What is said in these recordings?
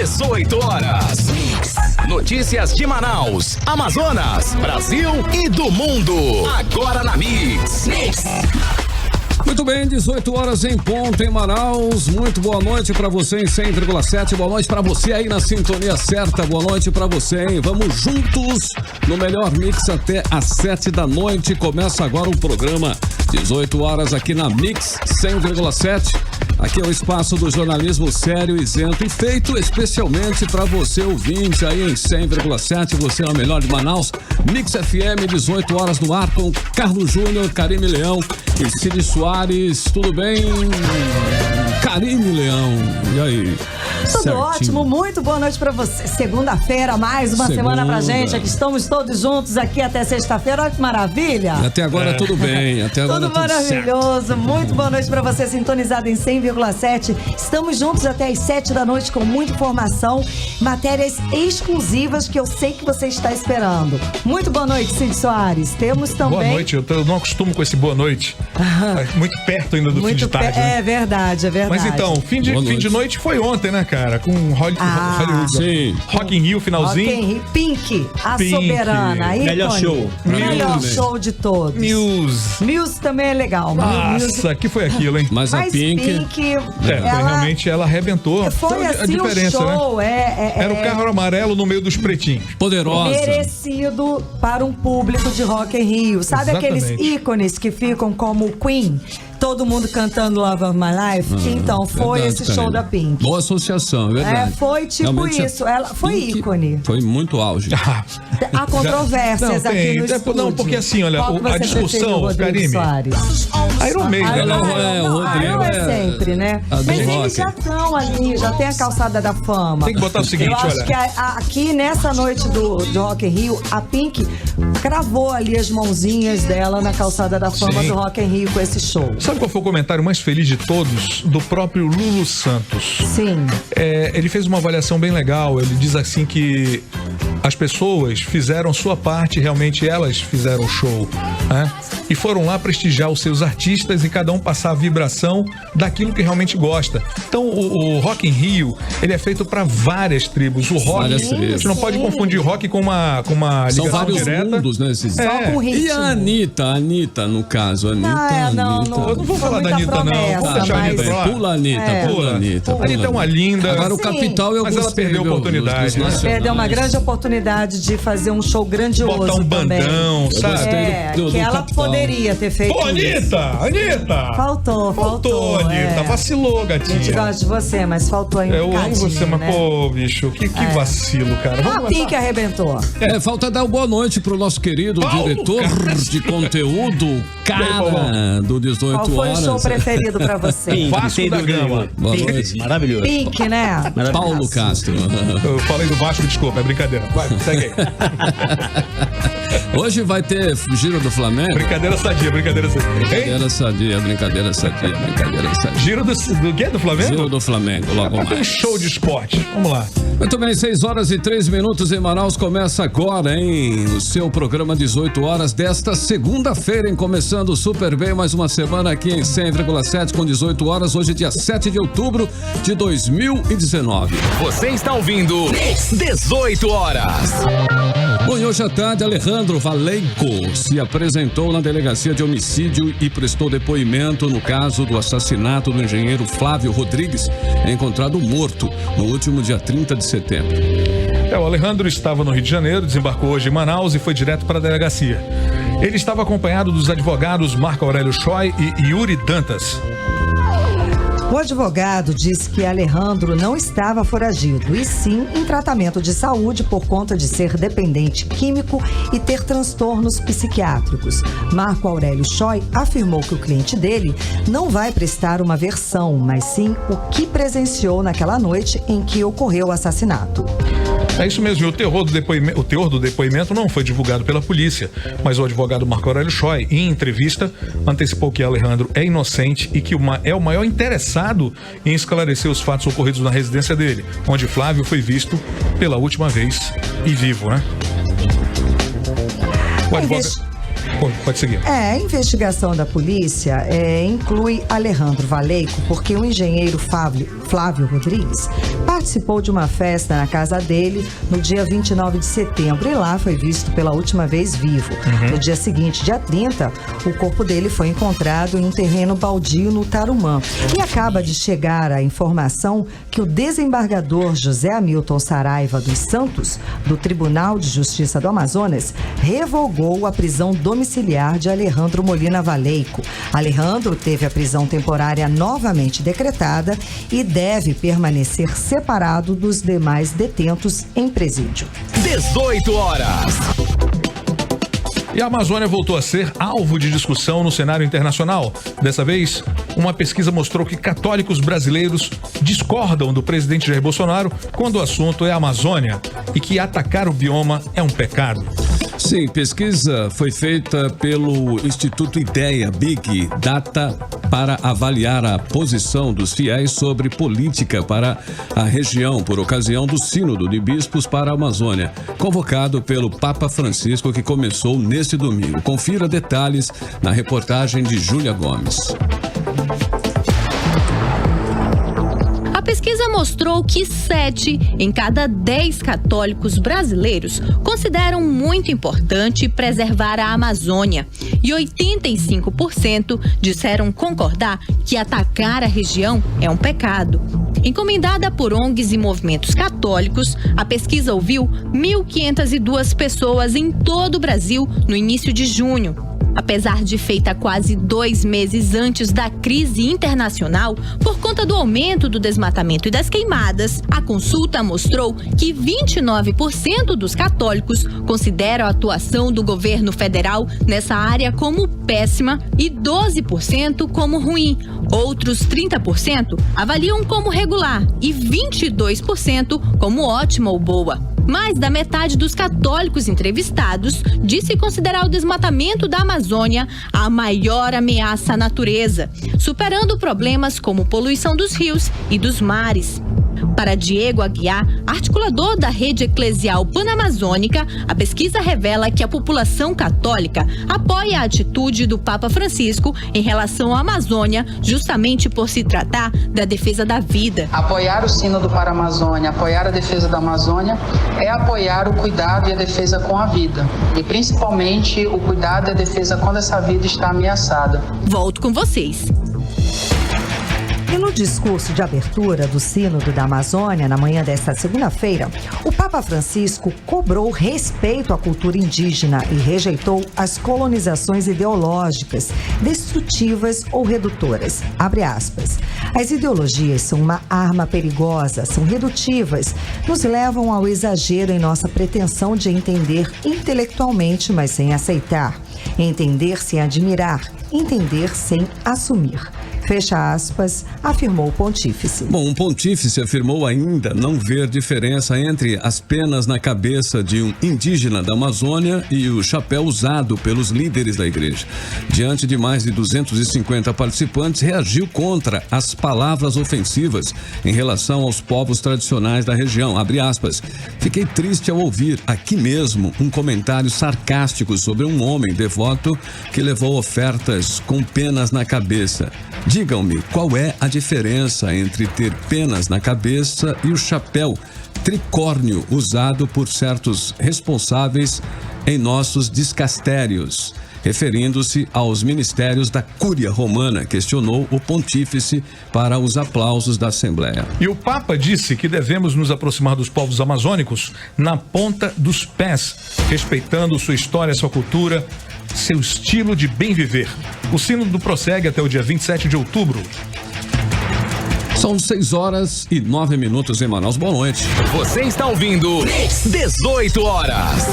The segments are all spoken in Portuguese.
18 horas. Notícias de Manaus, Amazonas, Brasil e do mundo. Agora na Mix. Muito bem, 18 horas em ponto em Manaus. Muito boa noite pra você em 100,7. Boa noite pra você aí na sintonia certa. Boa noite pra você, hein? Vamos juntos no melhor mix até às 7 da noite. Começa agora o programa 18 horas aqui na Mix 100,7. Aqui é o espaço do jornalismo sério, isento e feito especialmente para você ouvinte aí em 100,7. Você é o melhor de Manaus. Mix FM, 18 horas no ar com Carlos Júnior, Karime Leão e Cid Soares. Tudo bem, Karime Leão? E aí? Tudo certinho. Ótimo, muito boa noite pra você. Segunda-feira, mais uma semana pra gente. Aqui estamos todos juntos aqui até sexta-feira. Olha que maravilha. Até agora tudo bem. Até agora tudo maravilhoso. Certo. Muito boa noite pra você, sintonizado em 100,7. Estamos juntos até às 7 da noite com muita informação, matérias exclusivas que eu sei que você está esperando. Muito boa noite, Cid Soares. Temos também... Boa noite, eu não acostumo com esse boa noite. Muito perto ainda do fim de tarde. É verdade, é verdade. Mas então, fim de noite foi ontem, né, cara? Com Hollywood. Sim. Rock in Rio, finalzinho. Rock in Rio. Pink, a soberana. Melhor show. Melhor show de todos. Muse também é legal. Nossa, que foi aquilo, hein? Mas a Pink realmente ela arrebentou. Foi assim a diferença, um show, né? Era o carro amarelo no meio dos pretinhos. Poderosa. Merecido para um público de Rock in Rio. Sabe aqueles ícones que ficam como Queen? Todo mundo cantando Love of My Life. Então, foi verdade, esse show da Pink. Boa associação, verdade. Foi tipo realmente isso. Ela foi Pink ícone. Foi muito auge. Há controvérsias aqui no estúdio. Não, porque assim, olha, a discussão, Karime. Iron Maiden. Não, é sempre, né? Mas eles já estão ali, já tem a calçada da fama. Tem que botar o seguinte, olha. Eu acho que aqui nessa noite do Rock in Rio, a Pink cravou ali as mãozinhas dela na calçada da fama do Rock in Rio com esse show. Sabe qual foi o comentário mais feliz de todos? Do próprio Lulu Santos. Sim. Ele fez uma avaliação bem legal. Ele diz assim que as pessoas fizeram sua parte, realmente elas fizeram o show, né? E foram lá prestigiar os seus artistas e cada um passar a vibração daquilo que realmente gosta. Então o Rock in Rio, ele é feito para várias tribos. O rock, a gente não pode confundir rock com uma ligação são vários direta. Mundos, né? Só com ritmo. E a Anitta, no caso, Não, eu não vou falar da Anitta, não. Vamos deixar a Anitta lá. Pula a Anitta. A Anitta é uma linda. Agora o Capital eu gostei. Mas ela perdeu a oportunidade. Perdeu uma grande oportunidade de fazer um show grandioso. Botar um bandão, sabe? Que ela poderia ter feito. Pô, Anitta! Faltou, Anitta. Vacilou, gatinha. A gente gosta de você, mas faltou ainda. Eu amo você, mas pô, bicho, que vacilo, cara. A Pink arrebentou. Falta dar boa noite pro nosso querido diretor de conteúdo, cara do 18 horas. Qual foi o show preferido pra você? Pink, Vasco da Gama. Boa noite. Maravilhoso. Pink, né? Paulo Castro. Eu falei do Vasco, desculpa, é brincadeira. Vai, segue aí. Hoje vai ter Giro do Flamengo. Brincadeira sadia. Brincadeira sadia. Giro do quê? Do Flamengo? Giro do Flamengo, logo mais. Um show de esporte. Vamos lá. Muito bem, 6 horas e 3 minutos em Manaus. Começa agora, hein? O seu programa 18 horas desta segunda-feira, hein? Começando super bem, mais uma semana aqui em 100,7 com 18 horas. Hoje, dia 7 de outubro de 2019. Você está ouvindo 18 horas. Bom, e hoje à tarde, Alejandro Valeico se apresentou na delegacia de homicídio e prestou depoimento no caso do assassinato do engenheiro Flávio Rodrigues, encontrado morto no último dia 30 de setembro. O Alejandro estava no Rio de Janeiro, desembarcou hoje em Manaus e foi direto para a delegacia. Ele estava acompanhado dos advogados Marco Aurélio Choi e Yuri Dantas. O advogado disse que Alejandro não estava foragido, e sim em tratamento de saúde por conta de ser dependente químico e ter transtornos psiquiátricos. Marco Aurélio Choi afirmou que o cliente dele não vai prestar uma versão, mas sim o que presenciou naquela noite em que ocorreu o assassinato. É isso mesmo, e o teor do depoimento não foi divulgado pela polícia, mas o advogado Marco Aurélio Choi, em entrevista, antecipou que Alejandro é inocente e que é o maior interessado em esclarecer os fatos ocorridos na residência dele, onde Flávio foi visto pela última vez e vivo, né? O advogado... Pode seguir. A investigação da polícia inclui Alejandro Valeico, porque o engenheiro Flávio Rodrigues, participou de uma festa na casa dele no dia 29 de setembro e lá foi visto pela última vez vivo. No dia seguinte, dia 30, o corpo dele foi encontrado em um terreno baldio no Tarumã. E acaba de chegar a informação que o desembargador José Hamilton Saraiva dos Santos, do Tribunal de Justiça do Amazonas, revogou a prisão domiciliar de Alejandro Molina Valeico. Alejandro teve a prisão temporária novamente decretada e deve permanecer separado dos demais detentos em presídio. 18 horas. E a Amazônia voltou a ser alvo de discussão no cenário internacional. Dessa vez, uma pesquisa mostrou que católicos brasileiros discordam do presidente Jair Bolsonaro quando o assunto é a Amazônia e que atacar o bioma é um pecado. Sim, pesquisa foi feita pelo Instituto Ideia Big Data para avaliar a posição dos fiéis sobre política para a região por ocasião do Sínodo de Bispos para a Amazônia, convocado pelo Papa Francisco, que começou neste domingo. Confira detalhes na reportagem de Júlia Gomes. A pesquisa mostrou que 7 em cada 10 católicos brasileiros consideram muito importante preservar a Amazônia e 85% disseram concordar que atacar a região é um pecado. Encomendada por ONGs e movimentos católicos, a pesquisa ouviu 1.502 pessoas em todo o Brasil no início de junho. Apesar de feita quase 2 meses antes da crise internacional, por conta do aumento do desmatamento e das queimadas, a consulta mostrou que 29% dos católicos consideram a atuação do governo federal nessa área como péssima e 12% como ruim. Outros 30% avaliam como regular e 22% como ótima ou boa. Mais da metade dos católicos entrevistados disse considerar o desmatamento da Amazônia a maior ameaça à natureza, superando problemas como poluição dos rios e dos mares. Para Diego Aguiar, articulador da Rede Eclesial Panamazônica, a pesquisa revela que a população católica apoia a atitude do Papa Francisco em relação à Amazônia, justamente por se tratar da defesa da vida. Apoiar o Sínodo para a Amazônia, apoiar a defesa da Amazônia, é apoiar o cuidado e a defesa com a vida. E principalmente o cuidado e a defesa quando essa vida está ameaçada. Volto com vocês. E no discurso de abertura do Sínodo da Amazônia, na manhã desta segunda-feira, o Papa Francisco cobrou respeito à cultura indígena e rejeitou as colonizações ideológicas, destrutivas ou redutoras. Abre aspas. As ideologias são uma arma perigosa, são redutivas, nos levam ao exagero em nossa pretensão de entender intelectualmente, mas sem aceitar, entender sem admirar, entender sem assumir. Fecha aspas, afirmou o pontífice. Bom, o pontífice afirmou ainda não ver diferença entre as penas na cabeça de um indígena da Amazônia e o chapéu usado pelos líderes da igreja. Diante de mais de 250 participantes, reagiu contra as palavras ofensivas em relação aos povos tradicionais da região. Abre aspas. Fiquei triste ao ouvir aqui mesmo um comentário sarcástico sobre um homem devoto que levou ofertas com penas na cabeça. Digam-me, qual é a diferença entre ter penas na cabeça e o chapéu tricórnio usado por certos responsáveis em nossos discastérios? Referindo-se aos ministérios da Cúria Romana, questionou o pontífice para os aplausos da Assembleia. E o Papa disse que devemos nos aproximar dos povos amazônicos na ponta dos pés, respeitando sua história, sua cultura, seu estilo de bem viver. O Sínodo prossegue até o dia 27 de outubro. São 6h09 em Manaus. Boa noite. Você está ouvindo 18 horas.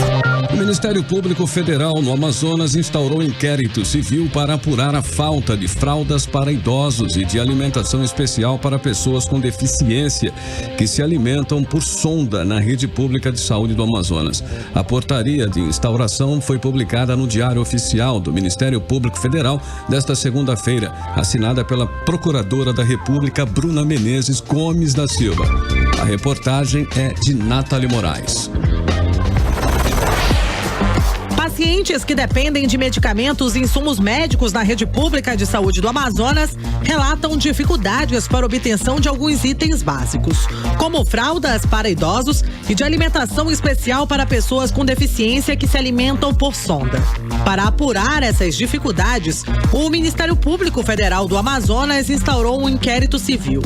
O Ministério Público Federal no Amazonas instaurou inquérito civil para apurar a falta de fraldas para idosos e de alimentação especial para pessoas com deficiência que se alimentam por sonda na rede pública de saúde do Amazonas. A portaria de instauração foi publicada no Diário Oficial do Ministério Público Federal desta segunda-feira, assinada pela Procuradora da República, Bruna Menezes Gomes da Silva. A reportagem é de Nathalie Moraes. Pacientes que dependem de medicamentos e insumos médicos na rede pública de saúde do Amazonas relatam dificuldades para obtenção de alguns itens básicos, como fraldas para idosos e de alimentação especial para pessoas com deficiência que se alimentam por sonda. Para apurar essas dificuldades, o Ministério Público Federal do Amazonas instaurou um inquérito civil.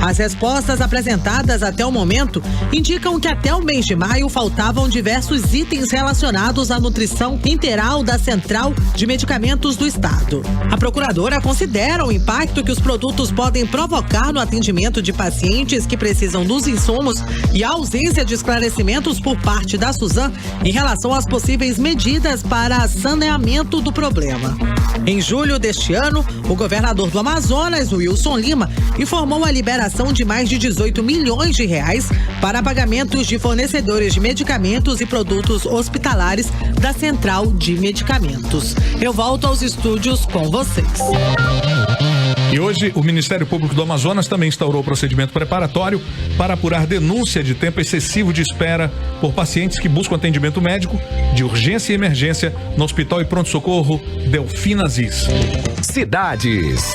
As respostas apresentadas até o momento indicam que até o mês de maio faltavam diversos itens relacionados à nutrição integral da Central de Medicamentos do Estado. A procuradora considera o impacto que os produtos podem provocar no atendimento de pacientes que precisam dos insumos e a ausência de esclarecimentos por parte da Suzam em relação às possíveis medidas para saneamento do problema. Em julho deste ano, o governador do Amazonas, Wilson Lima, informou a liberação de mais de 18 milhões de reais para pagamentos de fornecedores de medicamentos e produtos hospitalares da Central de Medicamentos. Eu volto aos estúdios com vocês. E hoje, o Ministério Público do Amazonas também instaurou o procedimento preparatório para apurar denúncia de tempo excessivo de espera por pacientes que buscam atendimento médico de urgência e emergência no Hospital e Pronto-Socorro Delfim Aziz. Cidades.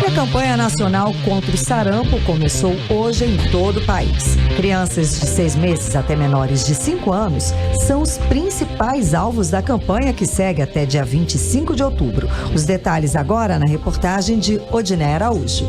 A campanha nacional contra o sarampo começou hoje em todo o país. Crianças de 6 meses até menores de 5 anos são os principais alvos da campanha que segue até dia 25 de outubro. Os detalhes agora na reportagem de Odiné Araújo.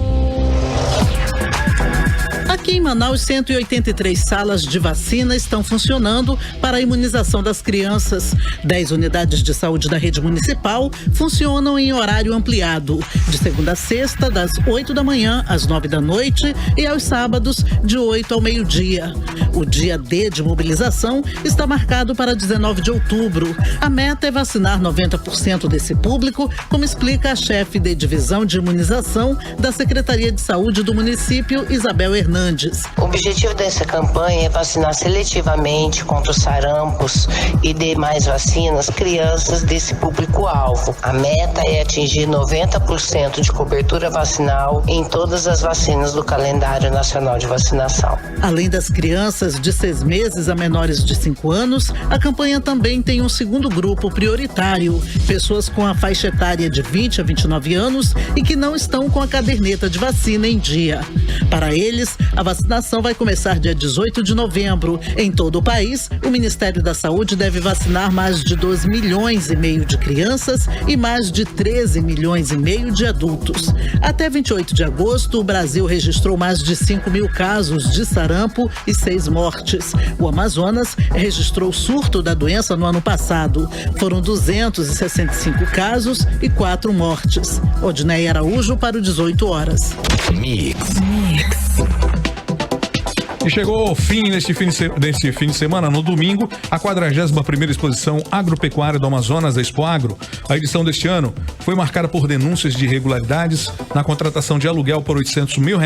Aqui em Manaus, 183 salas de vacina estão funcionando para a imunização das crianças. 10 unidades de saúde da rede municipal funcionam em horário ampliado, de segunda a sexta, das 8 da manhã às 9 da noite e aos sábados, de 8 ao meio-dia. O dia D de mobilização está marcado para 19 de outubro. A meta é vacinar 90% desse público, como explica a chefe de divisão de imunização da Secretaria de Saúde do município, Isabel Hernandes. O objetivo dessa campanha é vacinar seletivamente contra os sarampos e demais vacinas crianças desse público-alvo. A meta é atingir 90% de cobertura vacinal em todas as vacinas do calendário nacional de vacinação. Além das crianças de 6 meses a menores de 5 anos, a campanha também tem um segundo grupo prioritário, pessoas com a faixa etária de 20 a 29 anos e que não estão com a caderneta de vacina em dia. Para eles, a vacinação vai começar dia 18 de novembro. Em todo o país, o Ministério da Saúde deve vacinar mais de 2 milhões e meio de crianças e mais de 13 milhões e meio de adultos. Até 28 de agosto, o Brasil registrou mais de 5 mil casos de sarampo e 6 mortes. O Amazonas registrou o surto da doença no ano passado. Foram 265 casos e 4 mortes. Odiné Araújo para o 18 horas. Mix. E chegou ao fim neste fim de semana, no domingo, a 41ª exposição agropecuária do Amazonas, da Expo Agro. A edição deste ano foi marcada por denúncias de irregularidades na contratação de aluguel por R$800 mil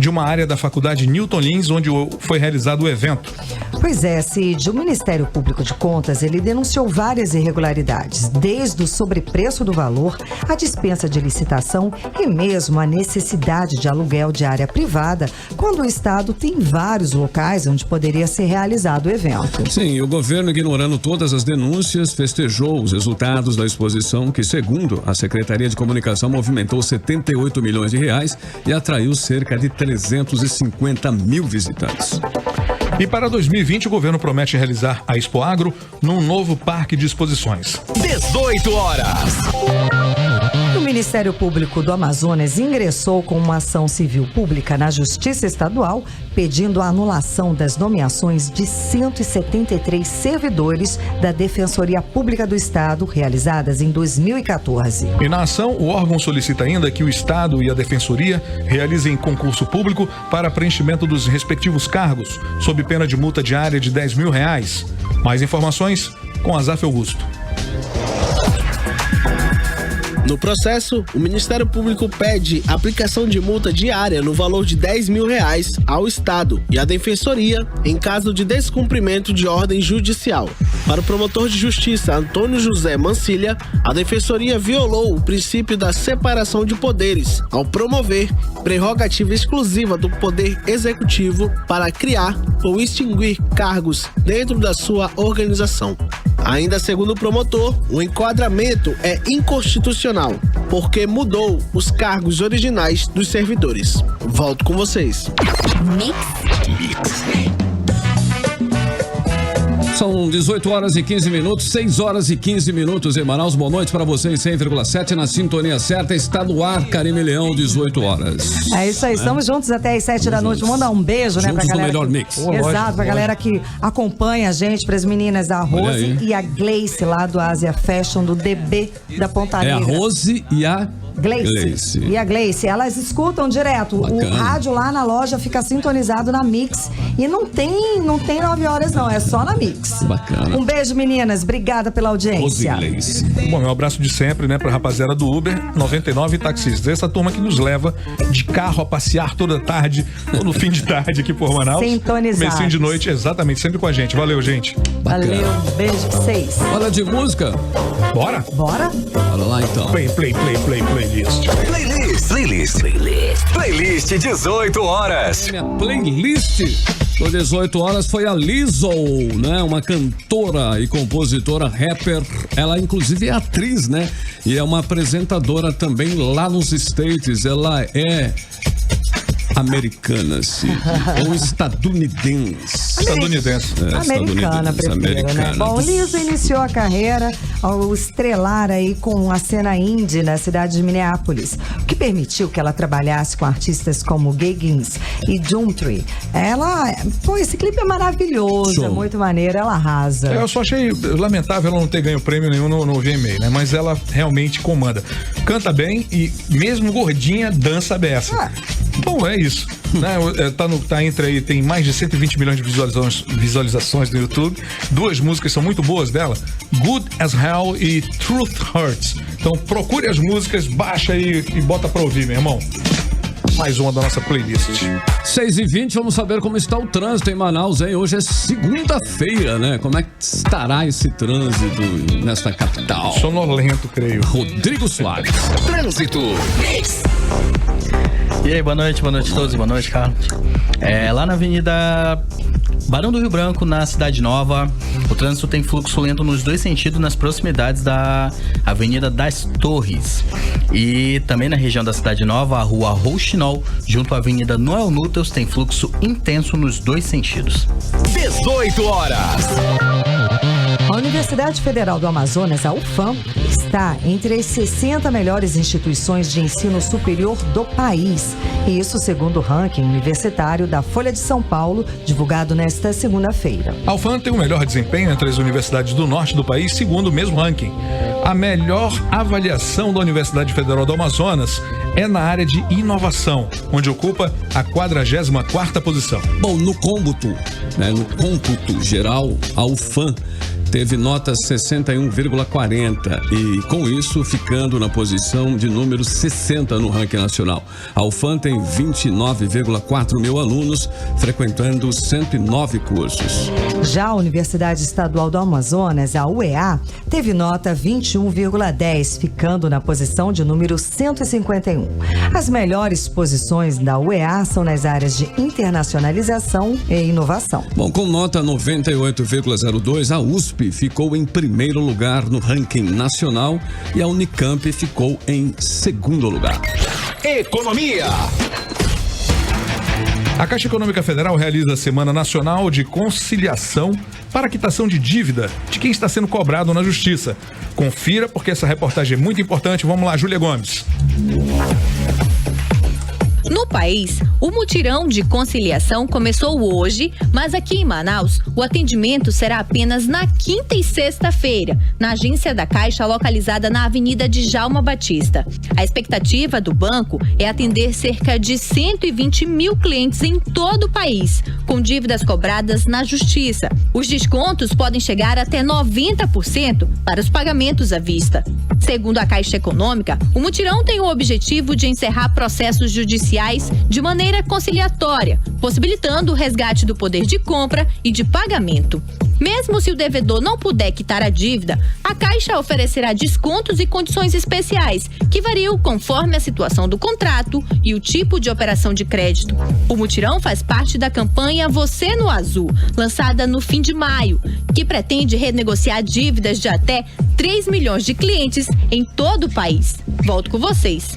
de uma área da Faculdade Newton Lins, onde foi realizado o evento. Pois é, Cid, o Ministério Público de Contas, ele denunciou várias irregularidades, desde o sobrepreço do valor, a dispensa de licitação e mesmo a necessidade de aluguel de área privada, quando o Estado tem vários locais onde poderia ser realizado o evento. Sim, e o governo, ignorando todas as denúncias, festejou os resultados da exposição que, segundo a Secretaria de Comunicação, movimentou R$78 milhões e atraiu cerca de 350 mil visitantes. E para 2020, o governo promete realizar a Expo Agro num novo parque de exposições. 18 horas. O Ministério Público do Amazonas ingressou com uma ação civil pública na Justiça Estadual, pedindo a anulação das nomeações de 173 servidores da Defensoria Pública do Estado, realizadas em 2014. E na ação, o órgão solicita ainda que o Estado e a Defensoria realizem concurso público para preenchimento dos respectivos cargos, sob pena de multa diária de R$10 mil. Mais informações com Azaf Augusto. No processo, o Ministério Público pede aplicação de multa diária no valor de R$10 mil ao Estado e à Defensoria em caso de descumprimento de ordem judicial. Para o promotor de justiça Antônio José Mancilha, a Defensoria violou o princípio da separação de poderes ao promover prerrogativa exclusiva do Poder Executivo para criar ou extinguir cargos dentro da sua organização. Ainda segundo o promotor, o enquadramento é inconstitucional, porque mudou os cargos originais dos servidores. Volto com vocês. São 18 horas e 15 minutos, 6 horas e 15 minutos em Manaus. Boa noite para você em 100,7 na sintonia certa. Está no ar, Karime Leão, 18 horas. É isso aí, estamos juntos até as 7 da noite. Vou mandar um beijo, né, pra galera. Melhor mix. Exato, pra galera que acompanha a gente, pras meninas da Rose e a Gleice lá do Asia Fashion, do DB da Ponta Negra. É a Rose e a Gleice. E a Gleice, elas escutam direto. Bacana. O rádio lá na loja fica sintonizado na Mix. E não tem 9 horas, não. É só na Mix. Bacana. Um beijo, meninas. Obrigada pela audiência. Bom, meu abraço de sempre, né, pra rapaziada do Uber 99 taxistas. Essa turma que nos leva de carro a passear toda tarde, todo fim de tarde aqui por Manaus. Sintonizados. Comecinho de noite, exatamente, sempre com a gente. Valeu, gente. Valeu, beijo pra vocês. Fala de música. Bora? Bora lá então. Playlist 18 horas. Minha playlist por 18 horas foi a Lizzo, né? Uma cantora e compositora, rapper. Ela inclusive é atriz, né? E é uma apresentadora também lá nos States. Ela é americana, sim. Ou estadunidense. Americana, prefiro, né? Bom, Lizzo iniciou a carreira ao estrelar aí com a cena indie na cidade de Minneapolis, o que permitiu que ela trabalhasse com artistas como Giggins e Jumptree. Esse clipe é maravilhoso, show. É muito maneiro, ela arrasa. Eu só achei lamentável ela não ter ganho prêmio nenhum no VMA, né? Mas ela realmente comanda. Canta bem e mesmo gordinha, dança beça. Bom, é isso. Né? Tá entre aí, tem mais de 120 milhões de visualizações no YouTube. 2 músicas são muito boas dela, Good as Hell e Truth Hurts. Então procure as músicas, baixa aí e bota pra ouvir, meu irmão. Mais uma da nossa playlist. 6h20, vamos saber como está o trânsito em Manaus, hein? Hoje é segunda-feira, né? Como é que estará esse trânsito nesta capital? Sonolento, creio. Rodrigo Soares. Trânsito. E aí, boa noite a todos, boa noite, Carlos. Lá na Avenida Barão do Rio Branco, na Cidade Nova, o trânsito tem fluxo lento nos 2 sentidos nas proximidades da Avenida das Torres. E também na região da Cidade Nova, a Rua Rouxinol, junto à Avenida Noel Núteus, tem fluxo intenso nos 2 sentidos. 18 horas. A Universidade Federal do Amazonas, a UFAM, está entre as 60 melhores instituições de ensino superior do país. E isso segundo o ranking universitário da Folha de São Paulo, divulgado nesta segunda-feira. A UFAM tem o melhor desempenho entre as universidades do norte do país, segundo o mesmo ranking. A melhor avaliação da Universidade Federal do Amazonas é na área de inovação, onde ocupa a 44ª posição. Bom, no cômputo geral, a UFAM teve nota 61,40 e com isso ficando na posição de número 60 no ranking nacional. A UFAM tem 29,4 mil alunos frequentando 109 cursos. Já a Universidade Estadual do Amazonas, a UEA, teve nota 21,10, ficando na posição de número 151. As melhores posições da UEA são nas áreas de internacionalização e inovação. Bom, com nota 98,02, a USP ficou em primeiro lugar no ranking nacional e a Unicamp ficou em segundo lugar. Economia. A Caixa Econômica Federal realiza a Semana Nacional de Conciliação para a quitação de dívida de quem está sendo cobrado na Justiça. Confira, porque essa reportagem é muito importante. Vamos lá, Júlia Gomes. No país, o mutirão de conciliação começou hoje, mas aqui em Manaus, o atendimento será apenas na quinta e sexta-feira, na agência da Caixa localizada na Avenida Djalma Batista. A expectativa do banco é atender cerca de 120 mil clientes em todo o país, com dívidas cobradas na Justiça. Os descontos podem chegar até 90% para os pagamentos à vista. Segundo a Caixa Econômica, o mutirão tem o objetivo de encerrar processos judiciais de maneira conciliatória, possibilitando o resgate do poder de compra e de pagamento. Mesmo se o devedor não puder quitar a dívida, a Caixa oferecerá descontos e condições especiais, que variam conforme a situação do contrato e o tipo de operação de crédito. O mutirão faz parte da campanha Você no Azul, lançada no fim de maio, que pretende renegociar dívidas de até 3 milhões de clientes em todo o país. Volto com vocês.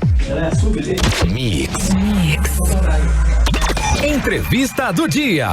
Mix. Entrevista do dia.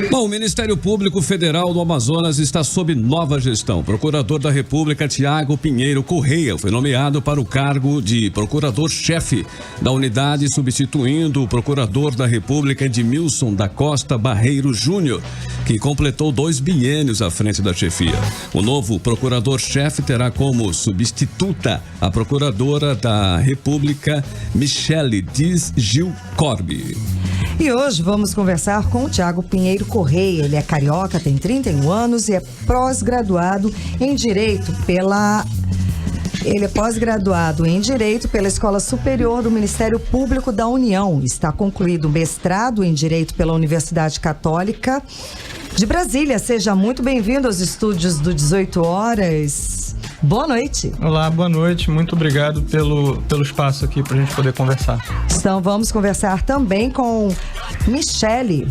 Bom, o Ministério Público Federal do Amazonas está sob nova gestão. O Procurador da República, Tiago Pinheiro Correia, foi nomeado para o cargo de procurador-chefe da unidade, substituindo o Procurador da República, Edmilson da Costa Barreiro Júnior, que completou 2 biênios à frente da chefia. O novo procurador-chefe terá como substituta a Procuradora da República, Michele Diz Gil Corbi. E hoje vamos conversar com o Tiago Pinheiro Correia. Ele é carioca, tem 31 anos e é pós-graduado em Direito pela Escola Superior do Ministério Público da União. Está concluído o mestrado em Direito pela Universidade Católica de Brasília. Seja muito bem-vindo aos estúdios do 18 Horas. Boa noite. Olá, boa noite. Muito obrigado pelo espaço aqui para a gente poder conversar. Então vamos conversar também com Michele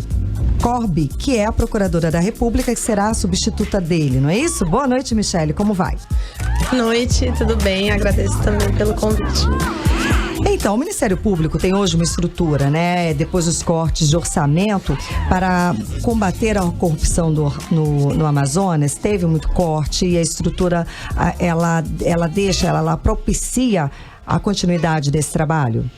Corbi, que é a Procuradora da República, que será a substituta dele, não é isso? Boa noite, Michele. Como vai? Boa noite, tudo bem? Agradeço também pelo convite. Então, o Ministério Público tem hoje uma estrutura, né? Depois dos cortes de orçamento para combater a corrupção no Amazonas, teve muito corte e a estrutura, ela propicia a continuidade desse trabalho?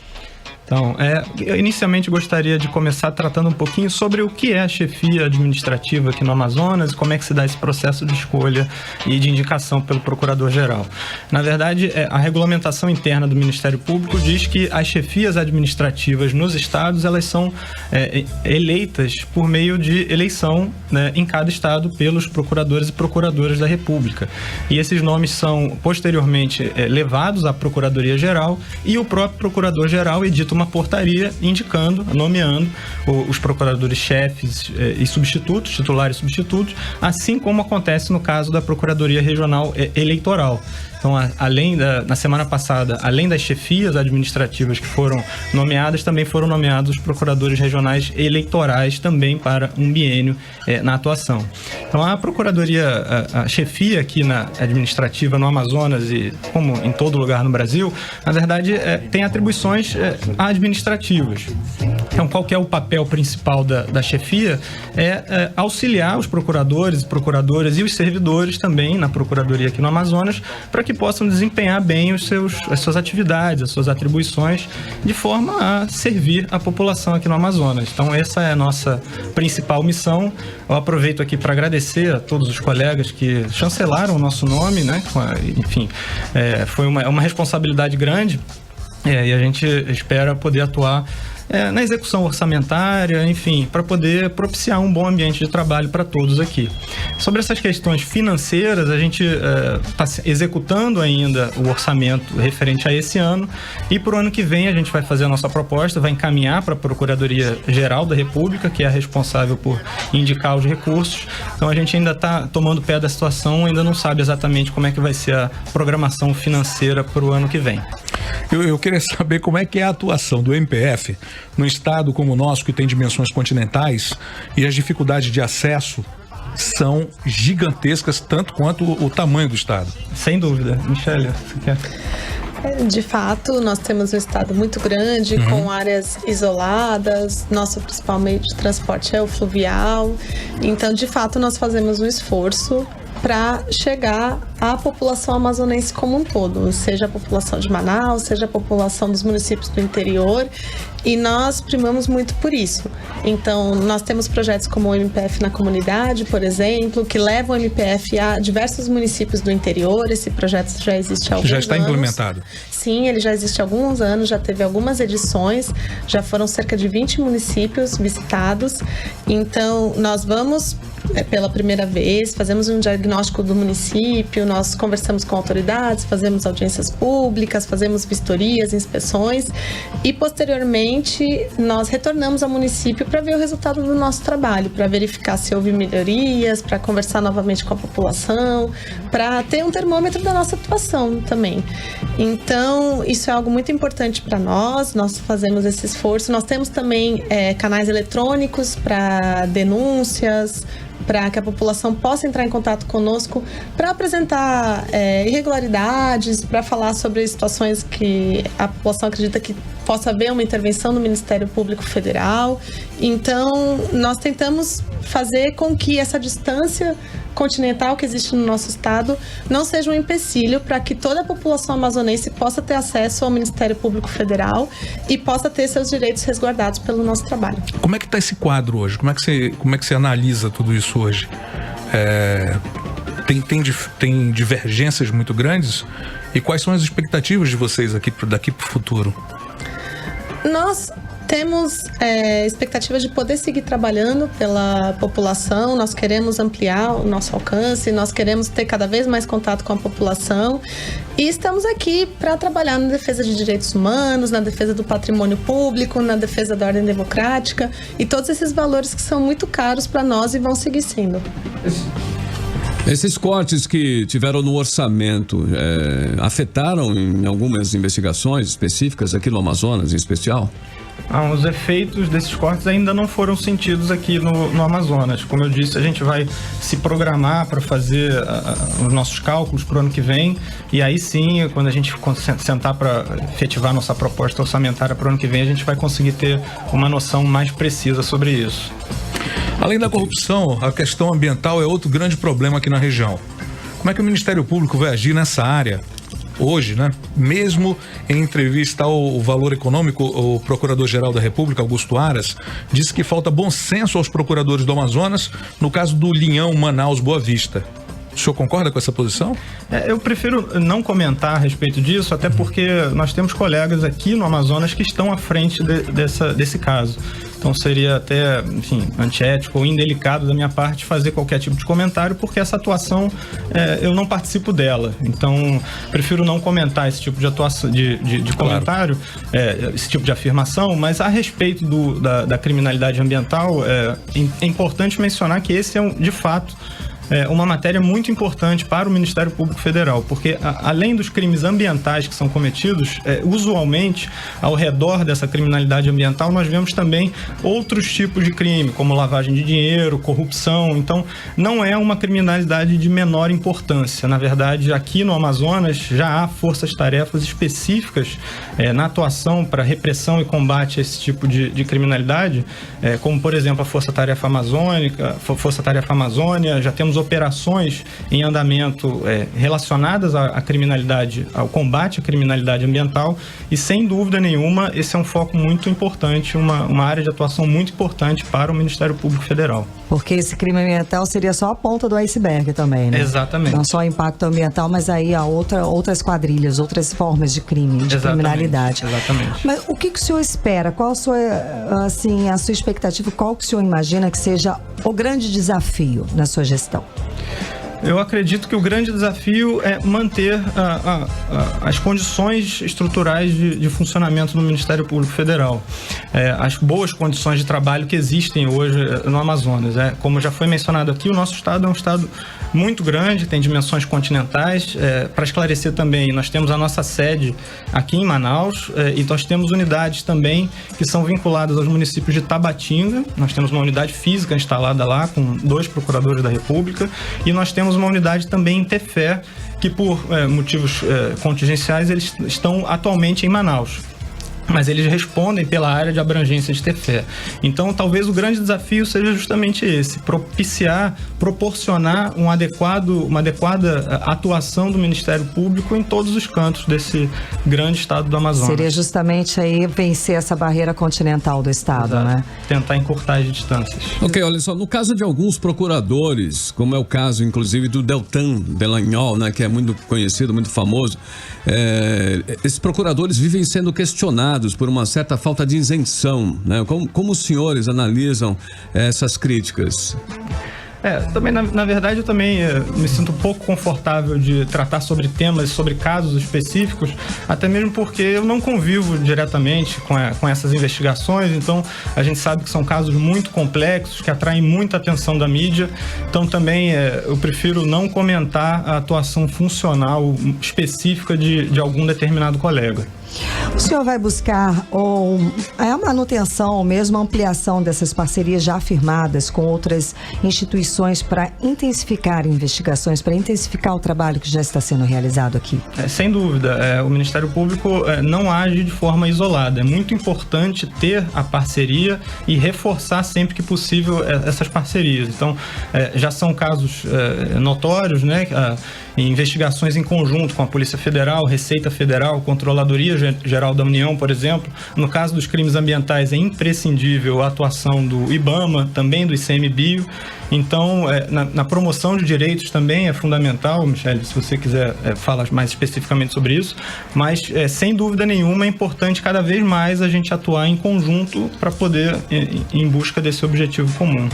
Então, eu inicialmente gostaria de começar tratando um pouquinho sobre o que é a chefia administrativa aqui no Amazonas e como é que se dá esse processo de escolha e de indicação pelo Procurador-Geral. Na verdade, a regulamentação interna do Ministério Público diz que as chefias administrativas nos estados, elas são eleitas por meio de eleição, né, em cada estado pelos procuradores e procuradoras da República. E esses nomes são posteriormente levados à Procuradoria-Geral e o próprio Procurador-Geral edita uma portaria indicando, nomeando os procuradores-chefes e substitutos, titulares e substitutos, assim como acontece no caso da Procuradoria Regional Eleitoral. Então, na semana passada, além das chefias administrativas que foram nomeadas, também foram nomeados os procuradores regionais eleitorais também para um biênio na atuação. Então, a a chefia aqui administrativa no Amazonas e como em todo lugar no Brasil, na verdade, tem atribuições administrativas. Então, qual que é o papel principal da chefia? É auxiliar os procuradores e procuradoras e os servidores também na Procuradoria aqui no Amazonas para que possam desempenhar bem as suas atividades, as suas atribuições, de forma a servir a população aqui no Amazonas. Então, essa é a nossa principal missão. Eu aproveito aqui para agradecer a todos os colegas que chancelaram o nosso nome, né? Enfim, foi uma responsabilidade grande e a gente espera poder atuar na execução orçamentária, enfim, para poder propiciar um bom ambiente de trabalho para todos aqui. Sobre essas questões financeiras, a gente está executando ainda o orçamento referente a esse ano e para o ano que vem a gente vai fazer a nossa proposta, vai encaminhar para a Procuradoria-Geral da República, que é a responsável por indicar os recursos. Então a gente ainda está tomando pé da situação, ainda não sabe exatamente como é que vai ser a programação financeira para o ano que vem. Eu queria saber como é que é a atuação do MPF num estado como o nosso, que tem dimensões continentais e as dificuldades de acesso são gigantescas, tanto quanto o tamanho do estado. Sem dúvida. Michele, você quer? De fato, nós temos um estado muito grande, com áreas isoladas. Nosso principal meio de transporte é o fluvial. Então, de fato, nós fazemos um esforço para chegar à população amazonense como um todo, seja a população de Manaus, seja a população dos municípios do interior, e nós primamos muito por isso. Então, nós temos projetos como o MPF na comunidade, por exemplo, que levam o MPF a diversos municípios do interior. Esse projeto já existe há alguns anos. Já está implementado? Sim, ele já existe há alguns anos, já teve algumas edições, já foram cerca de 20 municípios visitados. Então, nós vamos, pela primeira vez, fazemos um diagnóstico do município, nós conversamos com autoridades, fazemos audiências públicas, fazemos vistorias, inspeções e, posteriormente, nós retornamos ao município para ver o resultado do nosso trabalho, para verificar se houve melhorias, para conversar novamente com a população, para ter um termômetro da nossa atuação também. Então, isso é algo muito importante para nós fazemos esse esforço. Nós temos também canais eletrônicos para denúncias, para que a população possa entrar em contato conosco para apresentar irregularidades, para falar sobre situações que a população acredita que possa haver uma intervenção do Ministério Público Federal. Então, nós tentamos fazer com que essa distância continental que existe no nosso estado não seja um empecilho para que toda a população amazonense possa ter acesso ao Ministério Público Federal e possa ter seus direitos resguardados pelo nosso trabalho. Como é que está esse quadro hoje? Como é que você analisa tudo isso hoje? Tem divergências muito grandes? E quais são as expectativas de vocês daqui para o futuro? Nós temos expectativas de poder seguir trabalhando pela população, nós queremos ampliar o nosso alcance, nós queremos ter cada vez mais contato com a população e estamos aqui para trabalhar na defesa de direitos humanos, na defesa do patrimônio público, na defesa da ordem democrática e todos esses valores que são muito caros para nós e vão seguir sendo. Esses cortes que tiveram no orçamento afetaram em algumas investigações específicas aqui no Amazonas, em especial? Os efeitos desses cortes ainda não foram sentidos aqui no Amazonas. Como eu disse, a gente vai se programar para fazer os nossos cálculos para o ano que vem e aí sim, quando a gente sentar para efetivar nossa proposta orçamentária para o ano que vem, a gente vai conseguir ter uma noção mais precisa sobre isso. Além da corrupção, a questão ambiental é outro grande problema aqui na região. Como é que o Ministério Público vai agir nessa área hoje, né? Mesmo em entrevista ao Valor Econômico, o Procurador-Geral da República, Augusto Aras, disse que falta bom senso aos procuradores do Amazonas no caso do Linhão Manaus-Boa Vista. O senhor concorda com essa posição? Eu prefiro não comentar a respeito disso, até porque nós temos colegas aqui no Amazonas que estão à frente desse caso. Então seria até, enfim, antiético ou indelicado da minha parte fazer qualquer tipo de comentário, porque essa atuação eu não participo dela. Então prefiro não comentar esse tipo de atuação, de comentário, esse tipo de afirmação, mas a respeito da criminalidade ambiental, é importante mencionar que esse é de fato uma matéria muito importante para o Ministério Público Federal, porque além dos crimes ambientais que são cometidos, usualmente ao redor dessa criminalidade ambiental nós vemos também outros tipos de crime, como lavagem de dinheiro, corrupção. Então não é uma criminalidade de menor importância. Na verdade, aqui no Amazonas já há forças-tarefas específicas na atuação para repressão e combate a esse tipo de criminalidade, como por exemplo a Força-Tarefa Amazônica, Força-Tarefa Amazônia. Já temos operações em andamento relacionadas à criminalidade, ao combate à criminalidade ambiental e, sem dúvida nenhuma, esse é um foco muito importante, uma área de atuação muito importante para o Ministério Público Federal. Porque esse crime ambiental seria só a ponta do iceberg também, né? Exatamente. Não só o impacto ambiental, mas aí há outras quadrilhas, outras formas de crime, de criminalidade. Exatamente. Mas o que o senhor espera? Qual a sua expectativa? Qual que o senhor imagina que seja o grande desafio na sua gestão? Eu acredito que o grande desafio é manter as condições estruturais de funcionamento do Ministério Público Federal. As boas condições de trabalho que existem hoje no Amazonas. Como já foi mencionado aqui, o nosso estado é um estado muito grande, tem dimensões continentais. Para esclarecer também, nós temos a nossa sede aqui em Manaus e nós temos unidades também que são vinculadas aos municípios de Tabatinga. Nós temos uma unidade física instalada lá com 2 procuradores da República e nós temos uma unidade também em Tefé, que por motivos contingenciais eles estão atualmente em Manaus. mas eles respondem pela área de abrangência de TFE. Então, talvez o grande desafio seja justamente esse, proporcionar uma adequada atuação do Ministério Público em todos os cantos desse grande estado do Amazonas. Seria justamente aí vencer essa barreira continental do estado, Exato. né? Tentar encurtar as distâncias. Ok, olha só, no caso de alguns procuradores, como é o caso, inclusive, do Deltan Delagnol, né, que é muito conhecido, muito famoso, esses procuradores vivem sendo questionados por uma certa falta de isenção, né? Como os senhores analisam essas críticas? Também, na verdade, eu também me sinto um pouco confortável de tratar sobre temas, sobre casos específicos, até mesmo porque eu não convivo diretamente com essas investigações, então a gente sabe que são casos muito complexos, que atraem muita atenção da mídia, então também eu prefiro não comentar a atuação funcional específica de algum determinado colega. O senhor vai buscar a manutenção ou mesmo a ampliação dessas parcerias já firmadas com outras instituições para intensificar investigações, para intensificar o trabalho que já está sendo realizado aqui? Sem dúvida, o Ministério Público não age de forma isolada. É muito importante ter a parceria e reforçar sempre que possível essas parcerias. Então, já são casos notórios, né? Investigações em conjunto com a Polícia Federal, Receita Federal, Controladoria Geral da União, por exemplo. No caso dos crimes ambientais, é imprescindível a atuação do IBAMA, também do ICMBio. Então, na promoção de direitos também é fundamental, Michele, se você quiser falar mais especificamente sobre isso, mas sem dúvida nenhuma é importante cada vez mais a gente atuar em conjunto para poder ir em busca desse objetivo comum.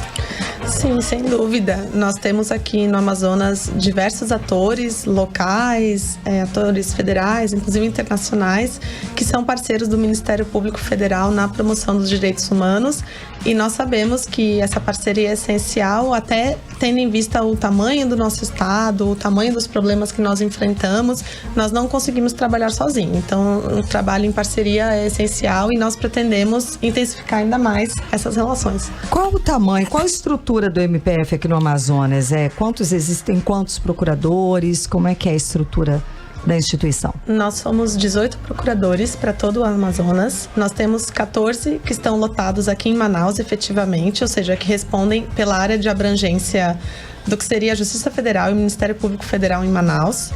Sim, sem dúvida. Nós temos aqui no Amazonas diversos atores locais, atores federais, inclusive internacionais, que são parceiros do Ministério Público Federal na promoção dos direitos humanos, e nós sabemos que essa parceria é essencial, até tendo em vista o tamanho do nosso estado, o tamanho dos problemas que nós enfrentamos, nós não conseguimos trabalhar sozinhos. Então, o trabalho em parceria é essencial e nós pretendemos intensificar ainda mais essas relações. Qual o tamanho, qual a estrutura do MPF aqui no Amazonas? Quantos existem, quantos procuradores, como é que é a estrutura da instituição? Nós somos 18 procuradores para todo o Amazonas. Nós temos 14 que estão lotados aqui em Manaus, efetivamente, ou seja, que respondem pela área de abrangência do que seria a Justiça Federal e o Ministério Público Federal em Manaus.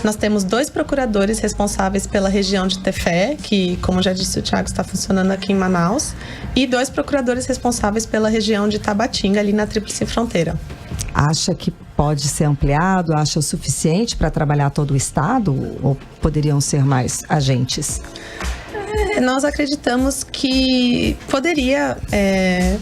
Nós temos 2 procuradores responsáveis pela região de Tefé, que, como já disse o Thiago, está funcionando aqui em Manaus, e 2 procuradores responsáveis pela região de Tabatinga, ali na Tríplice Fronteira. Acha que pode ser ampliado? Acha o suficiente para trabalhar todo o estado? Ou poderiam ser mais agentes? Nós acreditamos que poderia,